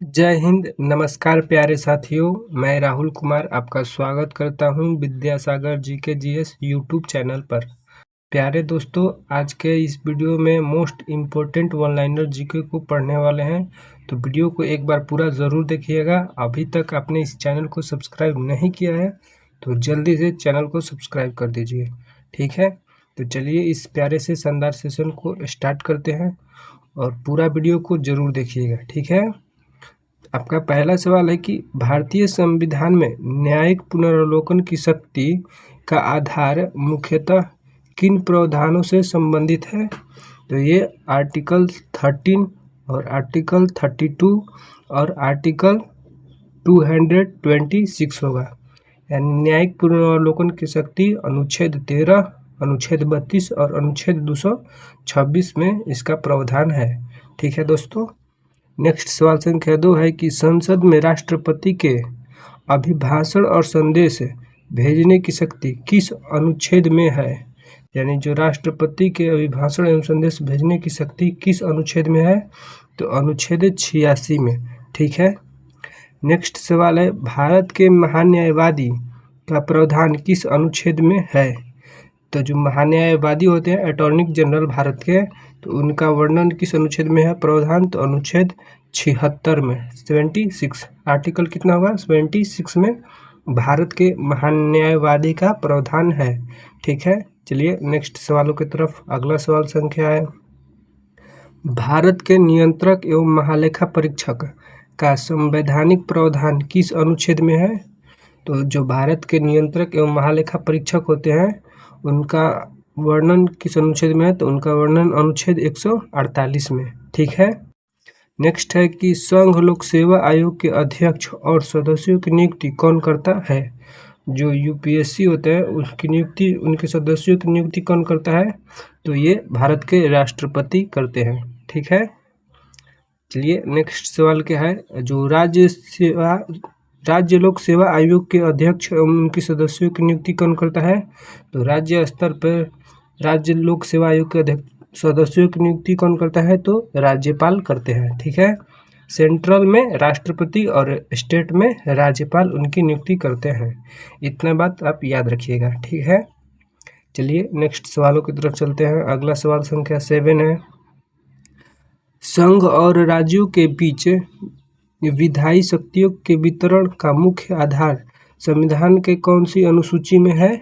जय हिंद, नमस्कार प्यारे साथियों। मैं राहुल कुमार आपका स्वागत करता हूं Vidyasagar GK GS YouTube channel पर। प्यारे दोस्तों, आज के इस वीडियो में most important one liner GK को पढ़ने वाले हैं, तो वीडियो को एक बार पूरा ज़रूर देखिएगा। अभी तक आपने इस चैनल को सब्सक्राइब नहीं किया है तो जल्दी से चैनल को सब्सक्राइब कर दीजिए, ठीक है। तो चलिए इस प्यारे से शानदार सेशन को स्टार्ट करते हैं और पूरा वीडियो को ज़रूर देखिएगा, ठीक है। आपका पहला सवाल है कि भारतीय संविधान में न्यायिक पुनरावलोकन की शक्ति का आधार मुख्यतः किन प्रावधानों से संबंधित है? तो ये आर्टिकल 13 और आर्टिकल 32 और आर्टिकल 226 होगा। यानी न्यायिक पुनरावलोकन की शक्ति अनुच्छेद 13, अनुच्छेद 32 और अनुच्छेद 226 में इसका प्रावधान है, ठीक है दोस्तों। नेक्स्ट सवाल संख्या 2 है कि संसद में राष्ट्रपति के अभिभाषण और संदेश भेजने की शक्ति किस अनुच्छेद में है? यानी जो राष्ट्रपति के अभिभाषण एवं संदेश भेजने की शक्ति किस अनुच्छेद में है? तो अनुच्छेद 86 में, ठीक है। नेक्स्ट सवाल है भारत के महान्यायवादी का प्रावधान किस अनुच्छेद में है? तो जो महान्यायवादी होते हैं अटॉर्नी जनरल भारत के, तो उनका वर्णन किस अनुच्छेद में है प्रावधान? तो अनुच्छेद 76 में, 76। आर्टिकल कितना होगा? 76 में भारत के महान्यायवादी का प्रावधान है, ठीक है। चलिए नेक्स्ट सवालों की तरफ। अगला सवाल संख्या है भारत के नियंत्रक एवं महालेखा परीक्षक का संवैधानिक प्रावधान किस अनुच्छेद में है? तो जो भारत के नियंत्रक एवं महालेखा परीक्षक होते हैं उनका वर्णन किस अनुच्छेद में है? तो उनका वर्णन अनुच्छेद 148 में, ठीक है। नेक्स्ट है कि संघ लोक सेवा आयोग के अध्यक्ष और सदस्यों की नियुक्ति कौन करता है? जो यूपीएससी होता है उसकी नियुक्ति, उनके सदस्यों की नियुक्ति कौन करता है? तो ये भारत के राष्ट्रपति करते हैं, ठीक है। चलिए नेक्स्ट सवाल क्या है, जो राज्य लोक सेवा आयोग के अध्यक्ष एवं उनके सदस्यों की नियुक्ति कौन करता है? तो राज्य स्तर पर राज्य लोक सेवा आयोग के अध्यक्ष सदस्यों की नियुक्ति कौन करता है? तो राज्यपाल करते हैं, ठीक है। सेंट्रल में राष्ट्रपति और स्टेट में राज्यपाल उनकी नियुक्ति करते हैं। इतना बात आप याद रखिएगा, ठीक है। चलिए नेक्स्ट सवालों की तरफ चलते हैं। अगला सवाल संख्या 7 है संघ और राज्यों के बीच विधायी शक्तियों के वितरण का मुख्य आधार संविधान के कौन सी अनुसूची में है?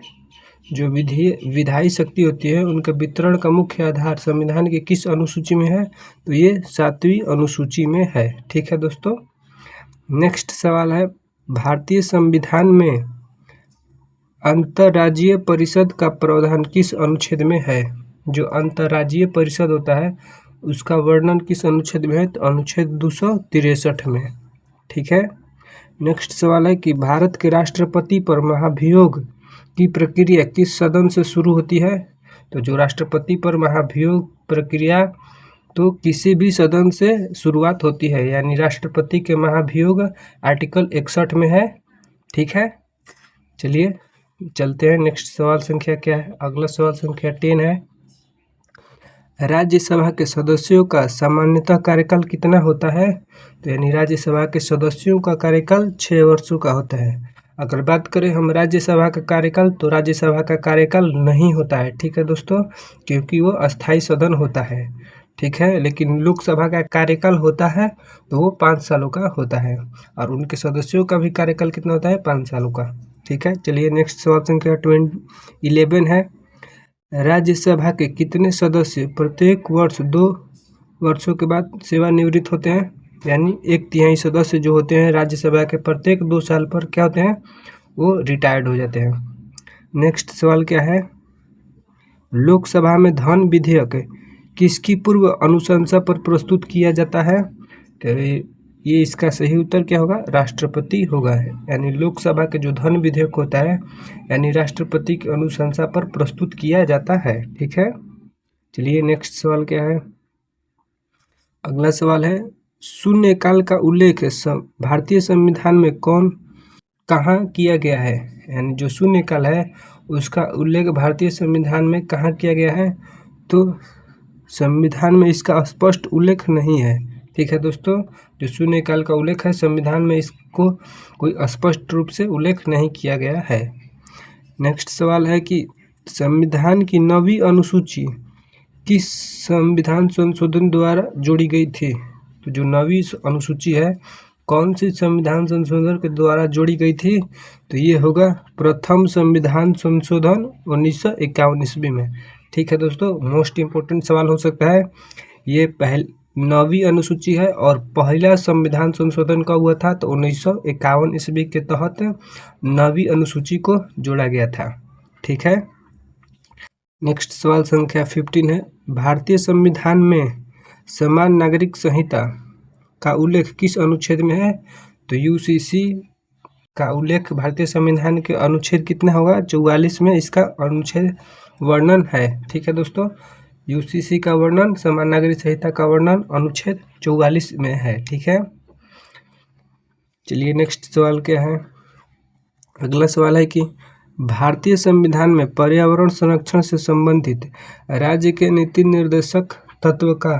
जो विधायी शक्ति होती है उनका वितरण का मुख्य आधार संविधान के किस अनुसूची में है? तो ये 7वीं अनुसूची में है, ठीक है दोस्तों। नेक्स्ट सवाल है भारतीय संविधान में अंतर्राज्यीय परिषद का प्रावधान किस अनुच्छेद में है? जो अंतर्राज्यीय परिषद होता है उसका वर्णन किस अनुच्छेद में है? तो अनुच्छेद 263 में, ठीक है। नेक्स्ट सवाल है कि भारत के राष्ट्रपति पर महाभियोग की प्रक्रिया किस सदन से शुरू होती है? तो जो राष्ट्रपति पर महाभियोग प्रक्रिया तो किसी भी सदन से शुरुआत होती है, यानी राष्ट्रपति के महाभियोग आर्टिकल 61 में है, ठीक है। चलिए चलते हैं। नेक्स्ट सवाल संख्या क्या है? अगला सवाल संख्या 10 है राज्यसभा के सदस्यों का सामान्यतः कार्यकाल कितना होता है? तो यानी राज्यसभा के सदस्यों का कार्यकाल 6 वर्षों का होता है। अगर बात करें हम राज्यसभा का कार्यकाल, तो राज्यसभा का कार्यकाल नहीं होता है, ठीक है दोस्तों, क्योंकि वो अस्थायी सदन होता है, ठीक है। लेकिन लोकसभा का कार्यकाल होता है तो वो 5 सालों का होता है और उनके सदस्यों का भी कार्यकाल कितना होता है? 5 सालों का, ठीक है। चलिए नेक्स्ट सवाल संख्या 11 है राज्यसभा के कितने सदस्य प्रत्येक वर्ष 2 वर्षों के बाद सेवानिवृत्त होते हैं? यानी 1/3 सदस्य जो होते हैं राज्यसभा के प्रत्येक 2 साल पर क्या होते हैं? वो रिटायर्ड हो जाते हैं। नेक्स्ट सवाल क्या है लोकसभा में धन विधेयक किसकी पूर्व अनुशंसा पर प्रस्तुत किया जाता है? तो ये इसका सही उत्तर क्या होगा? राष्ट्रपति होगा। यानी लोकसभा के जो धन विधेयक होता है यानी राष्ट्रपति की अनुशंसा पर प्रस्तुत किया जाता है, ठीक है। चलिए नेक्स्ट सवाल क्या है? अगला सवाल है शून्यकाल का उल्लेख भारतीय संविधान में कहाँ किया गया है? यानी जो शून्यकाल है उसका उल्लेख भारतीय संविधान में कहाँ किया गया है? तो संविधान में इसका स्पष्ट उल्लेख नहीं है, ठीक है दोस्तों, जो शून्यकाल का उल्लेख है संविधान में इसको कोई स्पष्ट रूप से उल्लेख नहीं किया गया है। नेक्स्ट सवाल है कि संविधान की 9वीं अनुसूची किस संविधान संशोधन द्वारा जोड़ी गई थी? तो जो 9वीं अनुसूची है कौन सी संविधान संशोधन के द्वारा जोड़ी गई थी? तो ये होगा प्रथम संविधान संशोधन 1951 ईस्वी में। ठीक है दोस्तों, मोस्ट इम्पोर्टेंट सवाल हो सकता है। ये 9वीं अनुसूची है और पहला संविधान संशोधन कब हुआ था? तो 1951 ईस्वी के तहत 9वीं अनुसूची को जोड़ा गया था। ठीक है, नेक्स्ट सवाल संख्या 15 है, भारतीय संविधान में समान नागरिक संहिता का उल्लेख किस अनुच्छेद में है? तो यूसीसी का उल्लेख भारतीय संविधान के अनुच्छेद कितना होगा? 44 में इसका अनुच्छेद वर्णन है। ठीक है दोस्तों, यूसीसी का वर्णन, समान नागरिक संहिता का वर्णन अनुच्छेद 44 में है। ठीक है, चलिए नेक्स्ट सवाल क्या है? अगला सवाल है कि भारतीय संविधान में पर्यावरण संरक्षण से संबंधित राज्य के नीति निर्देशक तत्व का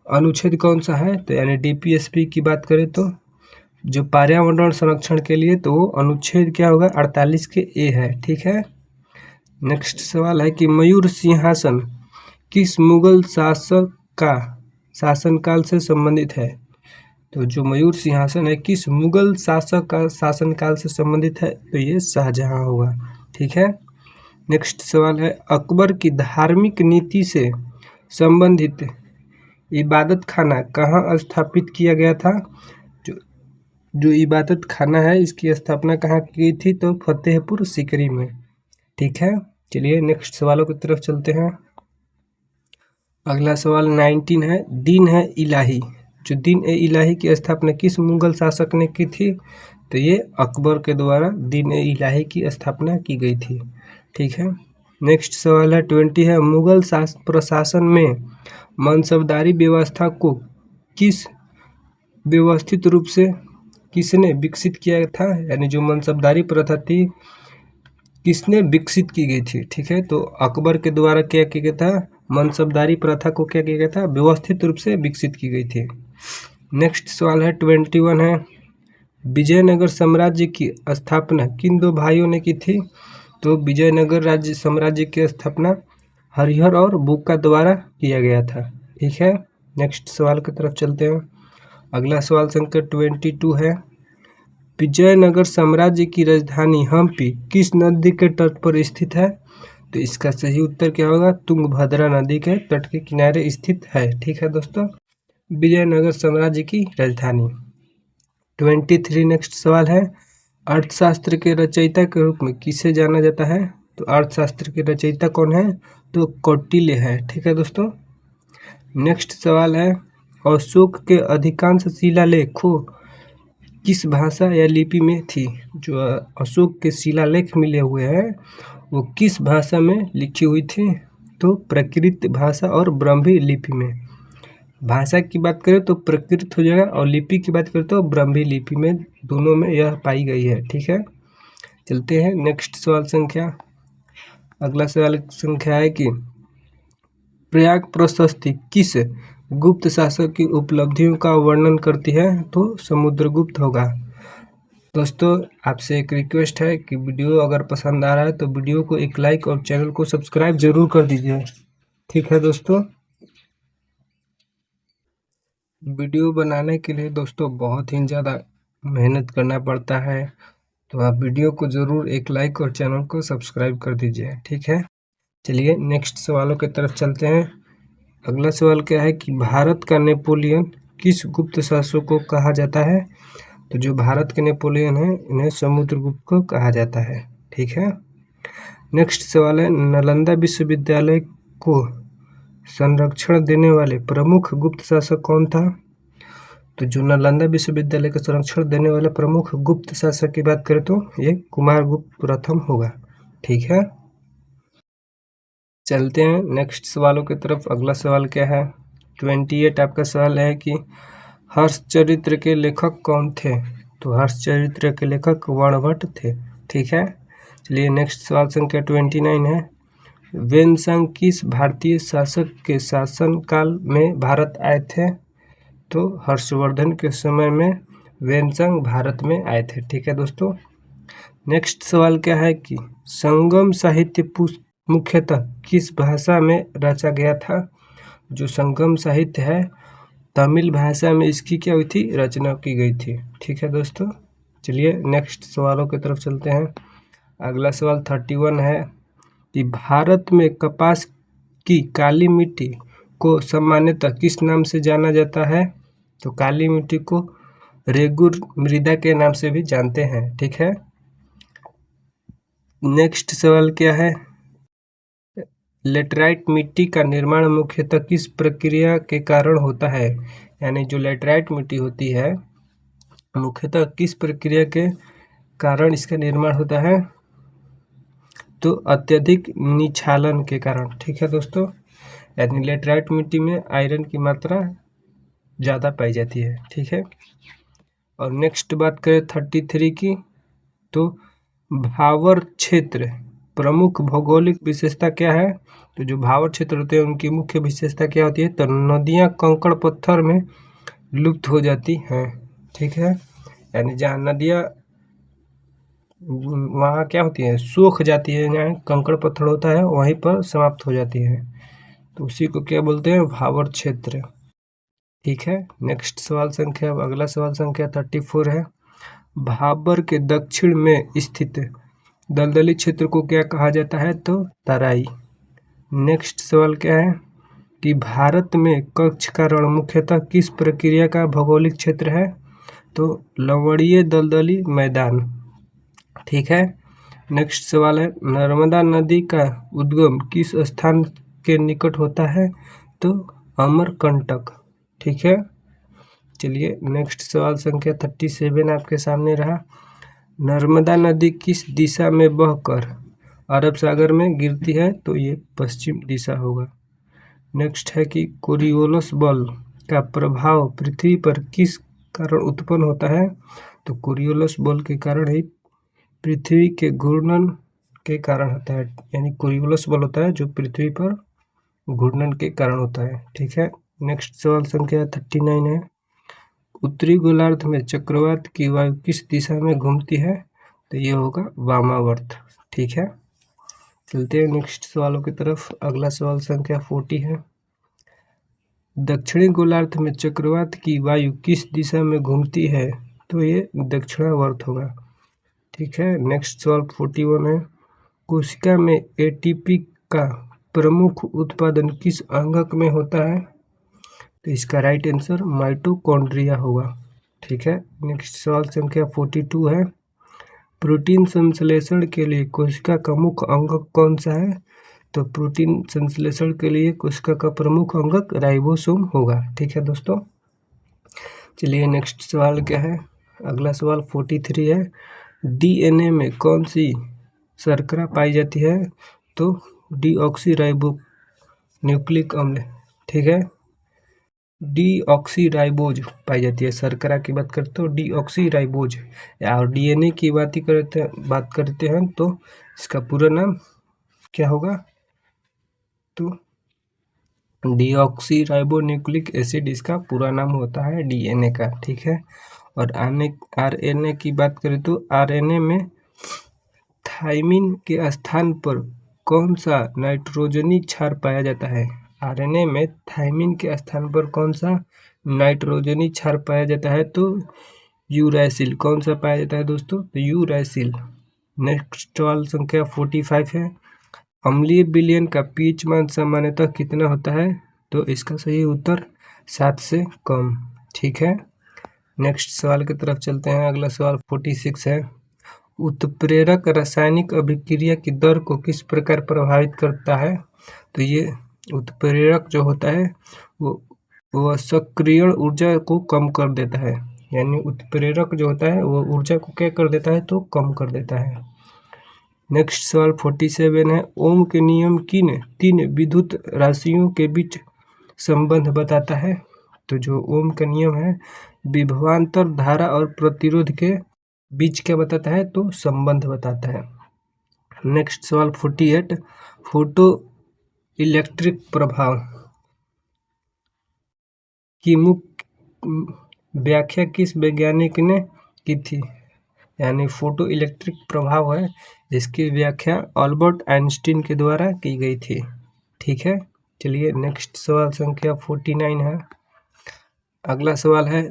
अनुच्छेद कौन सा है? तो यानी डीपीएसपी की बात करें तो जो पर्यावरण संरक्षण के लिए, तो वो अनुच्छेद क्या होगा? 48 के ए है। ठीक है, नेक्स्ट सवाल है कि मयूर सिंहासन किस मुगल शासक का शासनकाल से संबंधित है? तो जो मयूर सिंहासन है किस मुगल शासक का शासनकाल से संबंधित है? तो ये शाहजहां होगा। ठीक है, नेक्स्ट सवाल है, अकबर की धार्मिक नीति से संबंधित इबादत खाना कहाँ स्थापित किया गया था? जो इबादत खाना है इसकी स्थापना कहाँ की थी? तो फतेहपुर सीकरी में। ठीक है, चलिए नेक्स्ट सवालों की तरफ चलते हैं। अगला सवाल 19 है, दीन है इलाही। जो दीन ए इलाही की स्थापना किस मुगल शासक ने की थी? तो ये अकबर के द्वारा दीन ए इलाही की स्थापना की गई थी। ठीक है, नेक्स्ट सवाल है 20 है, मुगल प्रशासन में मनसबदारी व्यवस्था को किस व्यवस्थित रूप से किसने विकसित किया था? यानी जो मनसबदारी प्रथा थी किसने विकसित की गई थी? ठीक है, तो अकबर के द्वारा क्या किया गया था? मनसबदारी प्रथा को क्या किया गया था? व्यवस्थित रूप से विकसित की गई थी। नेक्स्ट सवाल है 21 है, विजयनगर साम्राज्य की स्थापना किन दो भाइयों ने की थी? तो विजयनगर राज्य साम्राज्य की स्थापना हरिहर और बुक्का द्वारा किया गया था। ठीक है, नेक्स्ट सवाल की तरफ चलते हैं। अगला सवाल संख्या 22 है, विजयनगर साम्राज्य की राजधानी हम्पी किस नदी के तट पर स्थित है? तो इसका सही उत्तर क्या होगा? तुंगभद्रा नदी के तट के किनारे स्थित है। ठीक है दोस्तों, विजयनगर साम्राज्य की राजधानी। 23 नेक्स्ट सवाल है, अर्थशास्त्र के रचयिता के रूप में किसे जाना जाता है? तो अर्थशास्त्र के रचयिता कौन है? तो कौटिल्य है। ठीक है दोस्तों, नेक्स्ट सवाल है, अशोक के अधिकांश शिलालेखों किस भाषा या लिपि में थी? जो अशोक के शिलालेख मिले हुए हैं वो किस भाषा में लिखी हुई थी? तो प्राकृत भाषा और ब्रह्मी लिपि में। भाषा की बात करें तो प्राकृत हो जाएगा और लिपि की बात करें तो ब्रह्मी लिपि में, दोनों में यह पाई गई है। ठीक है, चलते हैं नेक्स्ट सवाल संख्या। अगला सवाल संख्या है कि प्रयाग प्रशस्ति किस गुप्त शासक की उपलब्धियों का वर्णन करती है? तो समुद्रगुप्त होगा। दोस्तों आपसे एक रिक्वेस्ट है कि वीडियो अगर पसंद आ रहा है तो वीडियो को एक लाइक और चैनल को सब्सक्राइब जरूर कर दीजिए। ठीक है दोस्तों, वीडियो बनाने के लिए दोस्तों बहुत ही ज़्यादा मेहनत करना पड़ता है, तो आप वीडियो को ज़रूर एक लाइक और चैनल को सब्सक्राइब कर दीजिए। ठीक है, चलिए नेक्स्ट सवालों की तरफ चलते हैं। अगला सवाल क्या है कि भारत का नेपोलियन किस गुप्त शासक को कहा जाता है? तो जो भारत के नेपोलियन हैं इन्हें समुद्रगुप्त को कहा जाता है। ठीक है, नेक्स्ट सवाल है, नालंदा विश्वविद्यालय को संरक्षण देने वाले प्रमुख गुप्त शासक कौन था? तो जो नालंदा विश्वविद्यालय का संरक्षण देने वाले प्रमुख गुप्त शासक की बात करें तो ये कुमारगुप्त प्रथम होगा। ठीक है, चलते हैं नेक्स्ट सवालों की तरफ। अगला सवाल क्या है? 28 आपका सवाल है कि हर्षचरित्र के लेखक कौन थे? तो हर्षचरित्र के लेखक वर्णभट्ट थे। ठीक है, चलिए नेक्स्ट सवाल संख्या 29 है, वेनसांग किस भारतीय शासक के शासनकाल में भारत आए थे? तो हर्षवर्धन के समय में वेनसंग भारत में आए थे। ठीक है दोस्तों। नेक्स्ट सवाल क्या है कि संगम साहित्य मुख्यतः किस भाषा में रचा गया था? जो संगम साहित्य है तमिल भाषा में इसकी क्या हुई थी, रचना की गई थी। ठीक है दोस्तों। चलिए नेक्स्ट सवालों की तरफ चलते हैं। अगला सवाल 31 है कि भारत में कपास की काली मिट्टी को सामान्यतः किस नाम से जाना जाता है? तो काली मिट्टी को रेगुर मृदा के नाम से भी जानते हैं। ठीक है। नेक्स्ट सवाल क्या है, लेटराइट मिट्टी का निर्माण मुख्यतः किस प्रक्रिया के कारण होता है? यानी जो लेटराइट मिट्टी होती है मुख्यतः किस प्रक्रिया के कारण इसका निर्माण होता है? तो अत्यधिक निक्षालन के कारण। ठीक है दोस्तों। यानी लेटराइट मिट्टी में आयरन की मात्रा ज़्यादा पाई जाती है। ठीक है। और नेक्स्ट बात करें 33 की, तो भावर क्षेत्र प्रमुख भौगोलिक विशेषता क्या है? तो जो भावर क्षेत्र होते हैं उनकी मुख्य विशेषता क्या होती है? तो नदियाँ कंकड़ पत्थर में लुप्त हो जाती हैं। ठीक है। यानी जहाँ नदियाँ वहाँ क्या होती है, सूख जाती है, जहाँ कंकड़ पत्थर होता है वहीं पर समाप्त हो जाती है, तो उसी को क्या बोलते हैं? भावर क्षेत्र। ठीक है। नेक्स्ट सवाल संख्या, अगला सवाल संख्या 34 है, भाबर के दक्षिण में स्थित दलदली क्षेत्र को क्या कहा जाता है? तो तराई। नेक्स्ट सवाल क्या है कि भारत में कच्छ का रण मुख्यतः किस प्रक्रिया का भौगोलिक क्षेत्र है? तो लवणीय दलदली मैदान। ठीक है। नेक्स्ट सवाल है, नर्मदा नदी का उद्गम किस स्थान के निकट होता है? तो अमरकंटक। ठीक है। चलिए नेक्स्ट सवाल संख्या 37 आपके सामने रहा, नर्मदा नदी किस दिशा में बहकर अरब सागर में गिरती है? तो ये पश्चिम दिशा होगा। नेक्स्ट है कि कोरियोलस बल का प्रभाव पृथ्वी पर किस कारण उत्पन्न होता है? तो कोरियोलस बल के कारण ही पृथ्वी के घूर्णन के कारण होता है। यानी कोरियोलस बल होता है जो पृथ्वी पर घूर्णन के कारण होता है। ठीक है। नेक्स्ट सवाल संख्या 39 है, उत्तरी गोलार्ध में चक्रवात की वायु किस दिशा में घूमती है? तो ये होगा वामावर्त। ठीक है। चलते हैं नेक्स्ट सवालों की तरफ। अगला सवाल संख्या 40 है, दक्षिणी गोलार्ध में चक्रवात की वायु किस दिशा में घूमती है? तो ये दक्षिणावर्त होगा। ठीक है। नेक्स्ट सवाल 41 है, कोशिका में एटीपी का प्रमुख उत्पादन किस अंगक में होता है? तो इसका राइट आंसर माइटोकॉन्ड्रिया होगा। ठीक है। नेक्स्ट सवाल संख्या 42 है, प्रोटीन संश्लेषण के लिए कोशिका का मुख्य अंगक कौन सा है? तो प्रोटीन संश्लेषण के लिए कोशिका का प्रमुख अंगक राइबोसोम होगा। ठीक है दोस्तों। चलिए नेक्स्ट सवाल क्या है, अगला सवाल 43 है, डीएनए में कौन सी शर्करा पाई जाती है? तो डीऑक्सीराइबो न्यूक्लिक अम्ल। ठीक है। डीऑक्सीराइबोज पाई जाती है। शर्करा की बात करते हो डीऑक्सीराइबोज, और डीएनए की बात करते हैं तो इसका पूरा नाम क्या होगा? तो डीऑक्सीराइबोन्यूक्लिक एसिड इसका पूरा नाम होता है डीएनए का। ठीक है। और आरएनए की बात करें तो आरएनए में थाइमिन के स्थान पर कौन सा नाइट्रोजनी क्षार पाया जाता है? आरएनए में थाइमिन के स्थान पर कौन सा नाइट्रोजनी क्षार पाया जाता है? तो यूरैसिल। कौन सा पाया जाता है दोस्तों? तो यूरैसिल। नेक्स्ट सवाल संख्या 45 है, अम्लीय विलयन का पीएच मान सामान्यतः कितना होता है? तो इसका सही उत्तर 7 से कम। ठीक है। नेक्स्ट सवाल की तरफ चलते हैं। अगला सवाल 46 है, उत्प्रेरक रासायनिक अभिक्रिया की दर को किस प्रकार प्रभावित करता है? तो ये उत्प्रेरक जो होता है वो सक्रियण ऊर्जा को कम कर देता है। यानी उत्प्रेरक जो होता है वो ऊर्जा को क्या कर देता है? तो कम कर देता है। नेक्स्ट सवाल 47 है, ओम के नियम किन 3 विद्युत राशियों के बीच संबंध बताता है? तो जो ओम का नियम है विभवांतर धारा और प्रतिरोध के बीच क्या बताता है? तो संबंध बताता है। नेक्स्ट सवाल 48, फोटो इलेक्ट्रिक प्रभाव की मुख्य व्याख्या किस वैज्ञानिक ने की थी? यानी फोटो इलेक्ट्रिक प्रभाव है, इसकी व्याख्या अल्बर्ट आइंस्टीन के द्वारा की गई थी। ठीक है, चलिए नेक्स्ट सवाल संख्या 49 है। अगला सवाल है,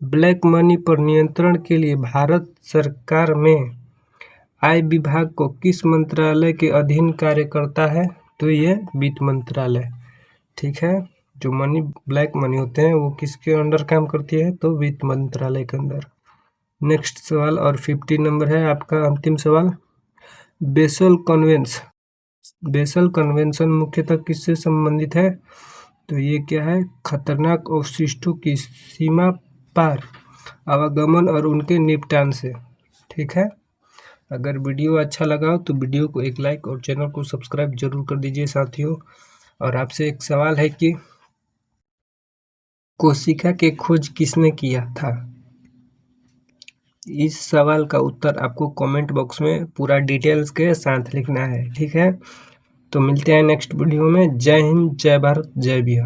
ब्लैक मनी पर नियंत्रण के लिए भारत सरकार में आय विभाग को किस मंत्रालय के अधीन कार्य करता है? तो ये वित्त मंत्रालय। ठीक है, जो मनी ब्लैक मनी होते हैं वो किसके अंडर काम करती है? तो वित्त मंत्रालय के अंदर। नेक्स्ट सवाल और 50 नंबर है आपका अंतिम सवाल। बेसल कन्वेंशन मुख्यतः किससे संबंधित है? तो ये क्या है? खतरनाक अवशिष्टों की सीमा पार आवागमन और उनके निपटान से। ठीक है, अगर वीडियो अच्छा लगा हो तो वीडियो को एक लाइक और चैनल को सब्सक्राइब जरूर कर दीजिए साथियों। और आपसे एक सवाल है कि कोशिका के खोज किसने किया था? इस सवाल का उत्तर आपको कमेंट बॉक्स में पूरा डिटेल्स के साथ लिखना है। ठीक है, तो मिलते हैं नेक्स्ट वीडियो में। जय हिंद, जय भारत, जय बिहार।